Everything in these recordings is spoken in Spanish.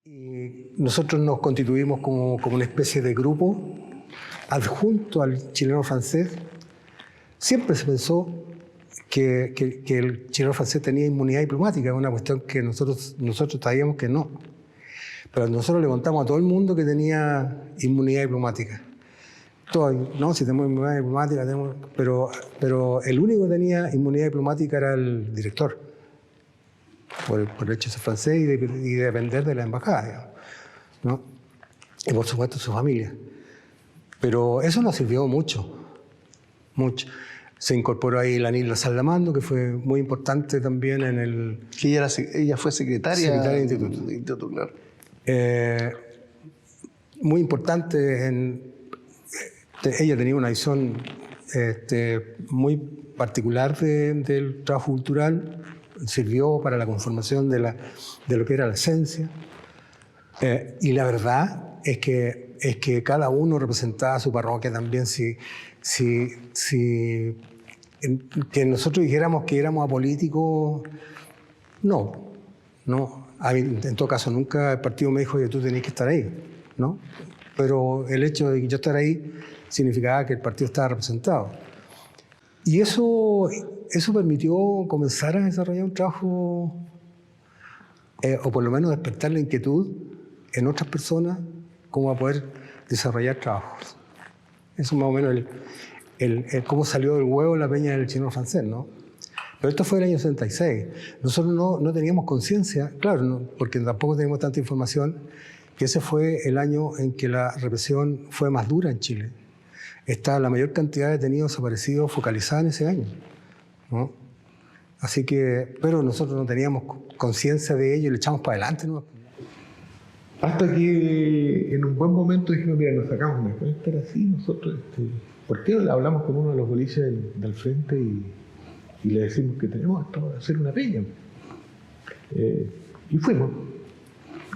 Y nosotros nos constituimos como una especie de grupo adjunto al chileno-francés. Siempre se pensó que el chileno-francés tenía inmunidad diplomática, una cuestión que nosotros sabíamos que no. Pero nosotros le contamos a todo el mundo que tenía inmunidad diplomática. Todo, no, si tenemos inmunidad diplomática, pero el único que tenía inmunidad diplomática era el director, por el hecho de ser francés y de depender de la embajada, digamos, ¿no? Y por supuesto su familia. Pero eso nos sirvió mucho, mucho. Se incorporó ahí la Nilda Salamando, que fue muy importante también en el... Que ella fue secretaria del instituto, claro. Muy importante. Ella tenía una visión muy particular del trabajo cultural. Sirvió para la conformación de lo que era la esencia. Y la verdad es que cada uno representaba a su parroquia también. Que nosotros dijéramos que éramos apolíticos, no. En todo caso, nunca el partido me dijo que tú tenías que estar ahí, ¿no? Pero el hecho de que yo estar ahí significaba que el partido estaba representado. Y eso permitió comenzar a desarrollar un trabajo, o por lo menos despertar la inquietud en otras personas como a poder desarrollar trabajos. Eso más o menos cómo salió del huevo la peña del chileno-francés, ¿no? Pero esto fue el año 66. Nosotros no teníamos conciencia, claro, no, porque tampoco teníamos tanta información, que ese fue el año en que la represión fue más dura en Chile. Está la mayor cantidad de detenidos desaparecidos focalizada en ese año, ¿no? Así que, pero nosotros no teníamos conciencia de ello y le echamos para adelante, ¿no? Hasta que en un buen momento dijimos, mira, nos sacamos una cuenta, era así, nosotros, ¿por qué no hablamos con uno de los boliches del frente y le decimos que tenemos que hacer una peña? Y fuimos.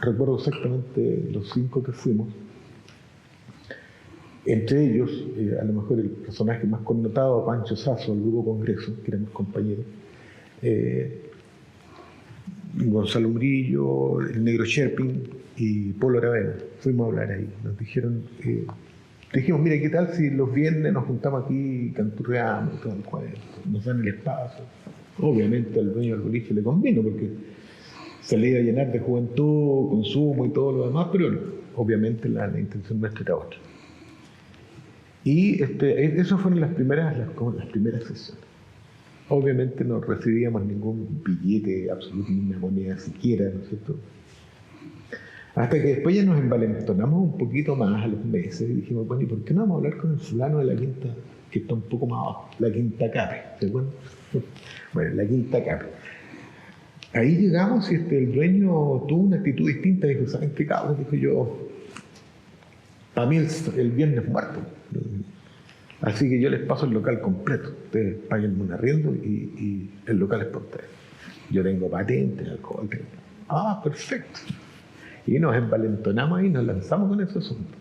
Recuerdo exactamente los 5 que fuimos. Entre ellos, a lo mejor el personaje más connotado, Pancho Sasso, del Grupo Congreso, que éramos compañeros, Gonzalo Murillo, el Negro Sherpin y Polo Aravena. Fuimos a hablar ahí. Nos dijimos, mire, ¿qué tal si los viernes nos juntamos aquí, canturreamos y todo el cuento, nos dan el espacio? Obviamente al dueño del boliche le convino porque se le iba a llenar de juventud, consumo y todo lo demás, pero obviamente la intención nuestra era otra. Y eso fueron las primeras sesiones. Obviamente no recibíamos ningún billete absoluto, ni una moneda siquiera, ¿no es cierto? Hasta que después ya nos envalentonamos un poquito más a los meses y dijimos, bueno, ¿y por qué no vamos a hablar con el fulano de la quinta, que está un poco más abajo, la quinta Cape? ¿Se acuerdan? Bueno, la quinta Cape. Ahí llegamos y el dueño tuvo una actitud distinta. Dijo, ¿saben qué, cabrón? Dijo yo, para mí el viernes muerto. Así que yo les paso el local completo. Ustedes paguen un arriendo y el local es por ustedes. Yo tengo patente, alcohol. Ah, perfecto. Y nos envalentonamos y nos lanzamos con ese asunto.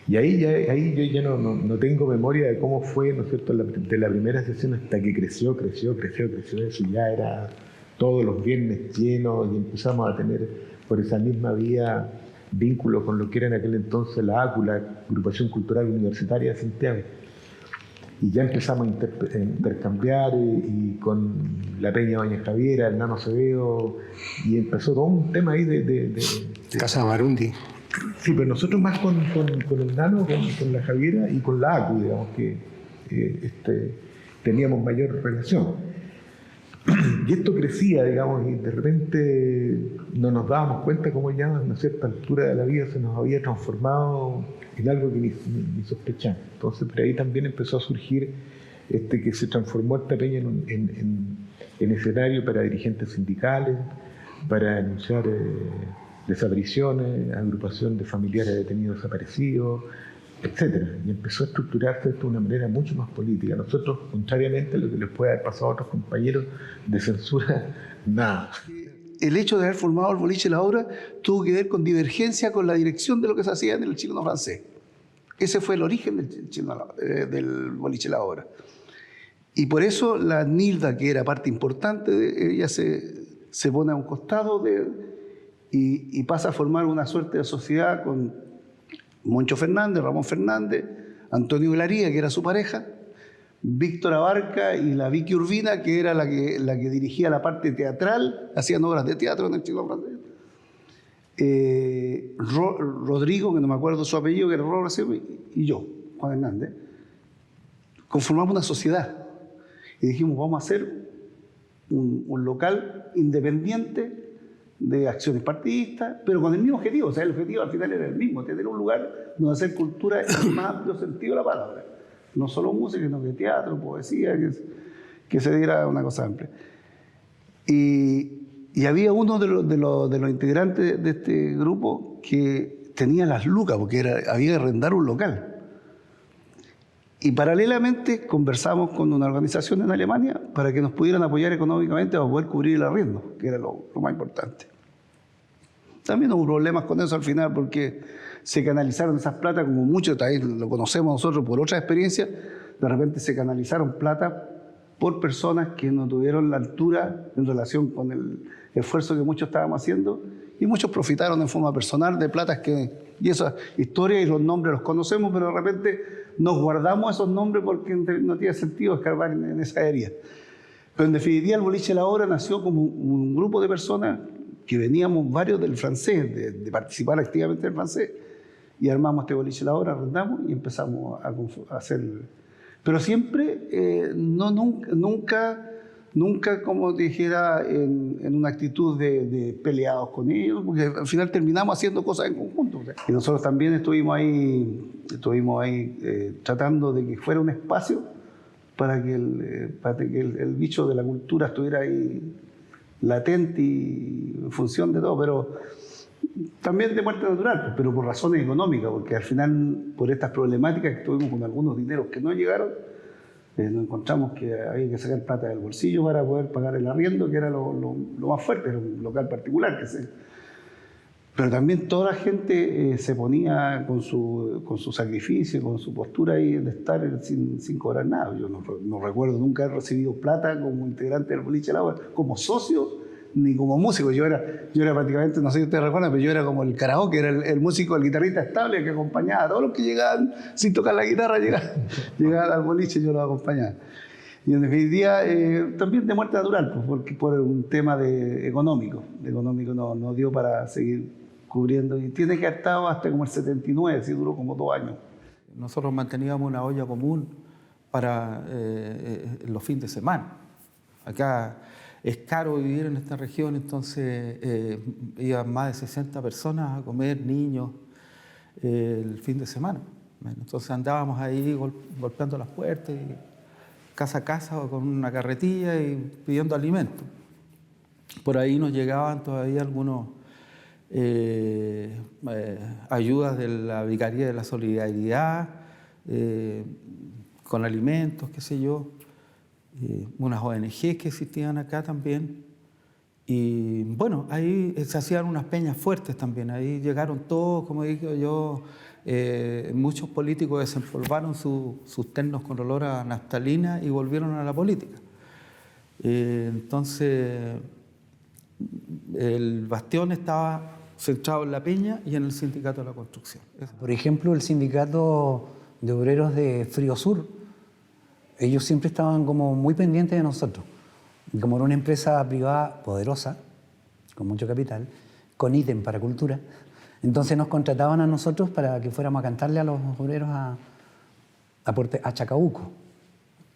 Y ahí yo ya no tengo memoria de cómo fue, ¿no es cierto?, de la primera sesión hasta que creció. Eso ya era todos los viernes llenos y empezamos a tener por esa misma vía vínculos con lo que era en aquel entonces la ACU, la Agrupación Cultural Universitaria de Santiago. Y ya empezamos a intercambiar y con la Peña Doña Javiera, el Nano Acevedo, y empezó todo un tema ahí de Casa Marundi. Sí, pero nosotros más con el Nano, con la Javiera y con la ACU, digamos, que teníamos mayor relación. Y esto crecía, digamos, y de repente no nos dábamos cuenta cómo ya a una cierta altura de la vida se nos había transformado en algo que ni sospechamos. Entonces por ahí también empezó a surgir que se transformó esta peña en escenario para dirigentes sindicales, para anunciar desapariciones, agrupación de familiares de detenidos desaparecidos, etc. Y empezó a estructurarse esto de una manera mucho más política. Nosotros, contrariamente a lo que les puede haber pasado a otros compañeros de censura, nada. El hecho de haber formado el boliche La Obra tuvo que ver con divergencia con la dirección de lo que se hacía en el chileno-francés. Ese fue el origen del boliche La Obra. Y por eso la Nilda, que era parte importante, ella se pone a un costado y pasa a formar una suerte de sociedad con Moncho Fernández, Ramón Fernández, Antonio Glaría, que era su pareja, Víctor Abarca y la Vicky Urbina, que era la que dirigía la parte teatral, hacían obras de teatro en el Chileno Francés. Rodrigo, que no me acuerdo su apellido, que era Rodrigo, y yo, Juan Hernández, conformamos una sociedad y dijimos, vamos a hacer un local independiente de acciones partidistas, pero con el mismo objetivo. O sea, el objetivo al final era el mismo, tener un lugar donde hacer cultura en el más amplio sentido de la palabra. No solo música, sino que teatro, poesía, que se diera una cosa amplia. Y había uno de los integrantes de este grupo que tenía las lucas, porque había que arrendar un local. Y paralelamente conversamos con una organización en Alemania para que nos pudieran apoyar económicamente para poder cubrir el arriendo, que era lo más importante. También hubo problemas con eso al final porque se canalizaron esas plata, como mucho también lo conocemos nosotros por otras experiencias, de repente se canalizaron plata por personas que no tuvieron la altura en relación con el esfuerzo que muchos estábamos haciendo, y muchos profitaron en forma personal de platas y esas historias y los nombres los conocemos, pero de repente nos guardamos esos nombres porque no tiene sentido escarbar en esa área. Pero en definitiva el Boliche La Hora nació como un grupo de personas que veníamos varios del francés, de participar activamente del francés, y armamos este Boliche La Hora, arrendamos y empezamos a hacer. Pero siempre, nunca como dijera, en una actitud de peleados con ellos, porque al final terminamos haciendo cosas en conjunto. ¿Sí? Y nosotros también estuvimos ahí tratando de que fuera un espacio para que el bicho de la cultura estuviera ahí latente y en función de todo, pero también de muerte natural, pero por razones económicas, porque al final, por estas problemáticas que tuvimos con algunos dineros que no llegaron, nos encontramos que había que sacar plata del bolsillo para poder pagar el arriendo, que era lo más fuerte, era un local particular. Pero también toda la gente se ponía con su sacrificio, con su postura ahí de estar sin cobrar nada. Yo no recuerdo nunca haber recibido plata como integrante del Boliche La Hora, como socio, ni como músico. Yo era prácticamente, no sé si ustedes recuerdan, pero yo era como el karaoke, era el músico, el guitarrista estable que acompañaba a todos los que llegaban sin tocar la guitarra, llegaban al boliche y yo los acompañaba. Y en definitiva, también de muerte natural, pues, porque por un tema económico no dio para seguir cubriendo, y tiene que haber estado hasta como el 79, así duró como 2 años. Nosotros manteníamos una olla común para los fines de semana. Acá es caro vivir en esta región, entonces iban más de 60 personas a comer, niños, el fin de semana. Entonces andábamos ahí golpeando las puertas, y casa a casa o con una carretilla y pidiendo alimento. Por ahí nos llegaban todavía algunos ayudas de la Vicaría de la Solidaridad, con alimentos, qué sé yo. Unas ONG que existían acá también, y bueno, ahí se hacían unas peñas fuertes también, ahí llegaron todos, como dije yo, muchos políticos desempolvaron sus ternos con olor a naftalina y volvieron a la política. Entonces el bastión estaba centrado en la peña y en el sindicato de la construcción. Por ejemplo, el sindicato de obreros de Frío Sur, ellos siempre estaban como muy pendientes de nosotros. Como era una empresa privada poderosa, con mucho capital, con ítem para cultura, entonces nos contrataban a nosotros para que fuéramos a cantarle a los obreros a Chacabuco,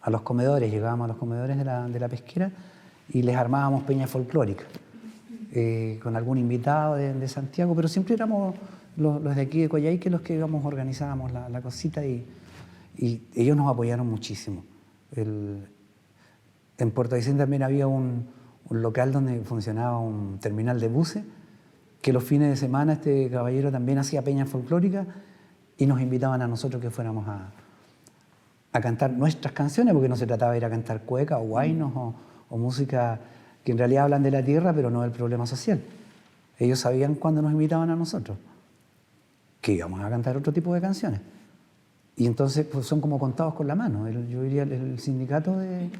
a los comedores. Llegábamos a los comedores de la pesquera y les armábamos peñas folclóricas, con algún invitado de Santiago, pero siempre éramos los de aquí de Coyhaique los que organizábamos la cosita, y ellos nos apoyaron muchísimo. En Puerto Aysén también había un local donde funcionaba un terminal de buses, que los fines de semana este caballero también hacía peñas folclóricas y nos invitaban a nosotros que fuéramos a cantar nuestras canciones, porque no se trataba de ir a cantar cueca o huaynos o música que en realidad hablan de la tierra, pero no del problema social. Ellos sabían cuando nos invitaban a nosotros que íbamos a cantar otro tipo de canciones. Y entonces pues, son como contados con la mano. Yo diría el sindicato de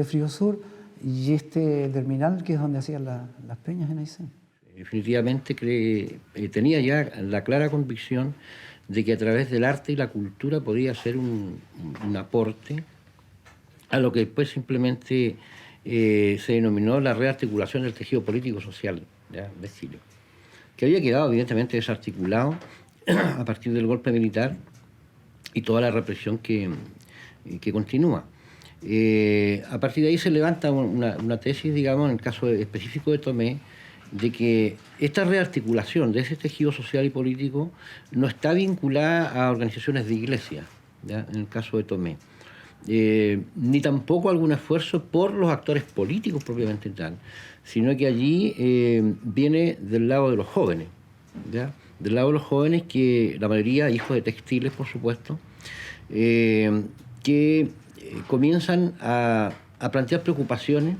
Frío Sur y este terminal, que es donde hacían las peñas en Aysén. Definitivamente tenía ya la clara convicción de que a través del arte y la cultura podía ser un aporte a lo que después simplemente se denominó la rearticulación del tejido político-social de Chile, que había quedado evidentemente desarticulado a partir del golpe militar y toda la represión que continúa. A partir de ahí se levanta una tesis, digamos, en el caso específico de Tomé, de que esta rearticulación de ese tejido social y político no está vinculada a organizaciones de iglesia, ¿ya?, en el caso de Tomé, ni tampoco algún esfuerzo por los actores políticos propiamente tal, sino que allí viene del lado de los jóvenes, ¿ya?, del lado de los jóvenes, que la mayoría hijos de textiles, por supuesto, que comienzan a plantear preocupaciones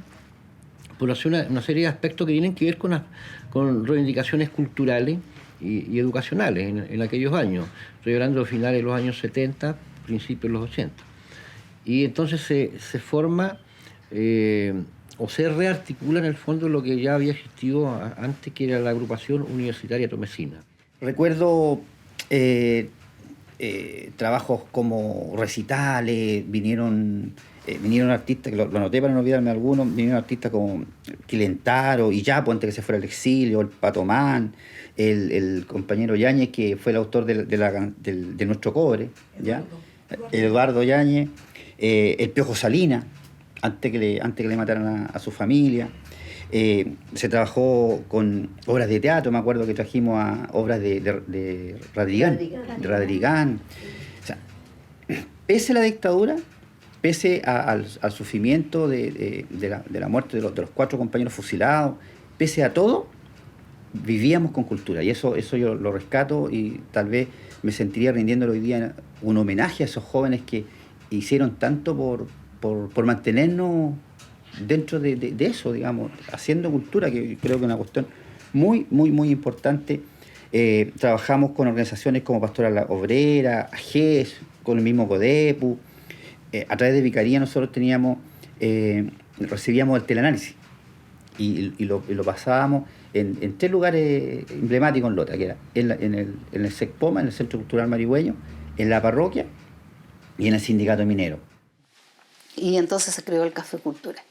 por hacer una serie de aspectos que tienen que ver con reivindicaciones culturales y educacionales en aquellos años. Estoy hablando de finales de los años 70, principios de los 80. Y entonces se forma o se rearticula en el fondo lo que ya había existido antes, que era la agrupación universitaria tomesina. Recuerdo trabajos como recitales, vinieron artistas, que lo anoté para no olvidarme algunos, vinieron artistas como Quilentaro y Yapo, antes que se fuera al exilio, el Patomán, el compañero Yáñez, que fue el autor de Nuestro Cobre, ¿ya? Eduardo Yáñez, el Piojo Salinas, antes que le mataran a su familia. Se trabajó con obras de teatro, me acuerdo que trajimos a obras de Radrigán. O sea, pese a la dictadura, pese al sufrimiento de la muerte de los 4 compañeros fusilados, pese a todo, vivíamos con cultura. Y eso yo lo rescato, y tal vez me sentiría rindiéndole hoy día un homenaje a esos jóvenes que hicieron tanto por mantenernos dentro de eso, digamos, haciendo cultura, que creo que es una cuestión muy, muy, muy importante. Trabajamos con organizaciones como Pastoral Obrera, AGES, con el mismo CODEPU. A través de Vicaría nosotros recibíamos el teleanálisis y lo pasábamos en 3 lugares emblemáticos en Lota, que era en el SECPOMA, en el Centro Cultural Marigüeño, en la parroquia y en el Sindicato Minero. Y entonces se creó el Café Cultural.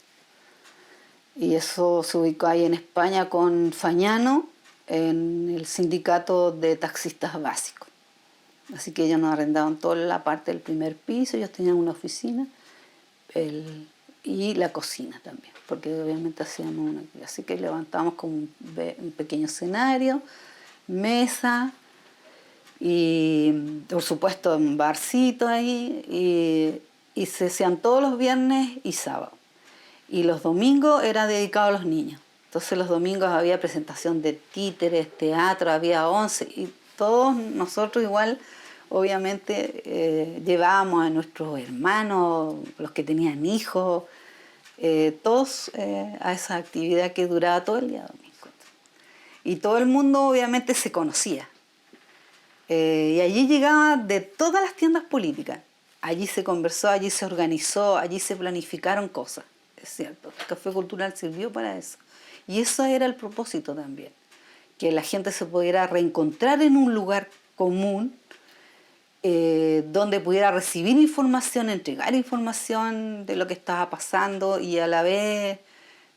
Y eso se ubicó ahí en España con Fañano, en el sindicato de taxistas básicos. Así que ellos nos arrendaban toda la parte del primer piso, ellos tenían una oficina y la cocina también, porque obviamente hacíamos una... Así que levantábamos como un pequeño escenario, mesa y por supuesto un barcito ahí, y se hacían todos los viernes y sábados. Y los domingos era dedicado a los niños. Entonces los domingos había presentación de títeres, teatro, había 11, y todos nosotros igual, obviamente, llevábamos a nuestros hermanos, los que tenían hijos, todos a esa actividad que duraba todo el día domingo. Y todo el mundo obviamente se conocía. Y allí llegaba de todas las tiendas políticas. Allí se conversó, allí se organizó, allí se planificaron cosas. Es cierto, el Café Cultural sirvió para eso. Y eso era el propósito también, que la gente se pudiera reencontrar en un lugar común, donde pudiera recibir información, entregar información de lo que estaba pasando y a la vez,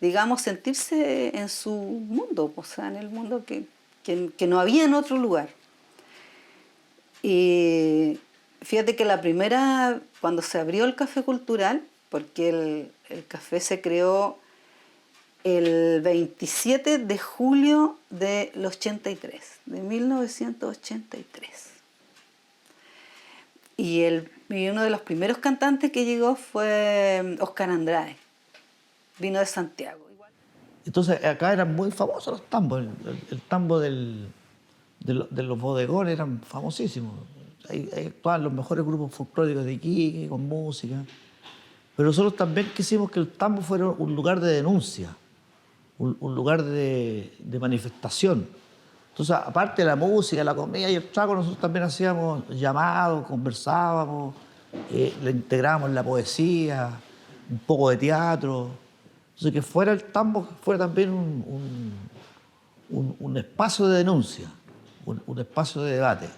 digamos, sentirse en su mundo, o sea, en el mundo que no había en otro lugar. Y fíjate que la primera, cuando se abrió el Café Cultural, porque el café se creó el 27 de julio del 83, de 1983. Y uno de los primeros cantantes que llegó fue Oscar Andrade, vino de Santiago. Entonces acá eran muy famosos los tambos, el tambo de los bodegones eran famosísimos. Ahí actuaban los mejores grupos folclóricos de Iquique, con música. Pero nosotros también quisimos que el tambo fuera un lugar de denuncia, un lugar de manifestación. Entonces, aparte de la música, la comida y el trago, nosotros también hacíamos llamados, conversábamos, le integrábamos la poesía, un poco de teatro. Entonces, que fuera el tambo, que fuera también un espacio de denuncia, un espacio de debate.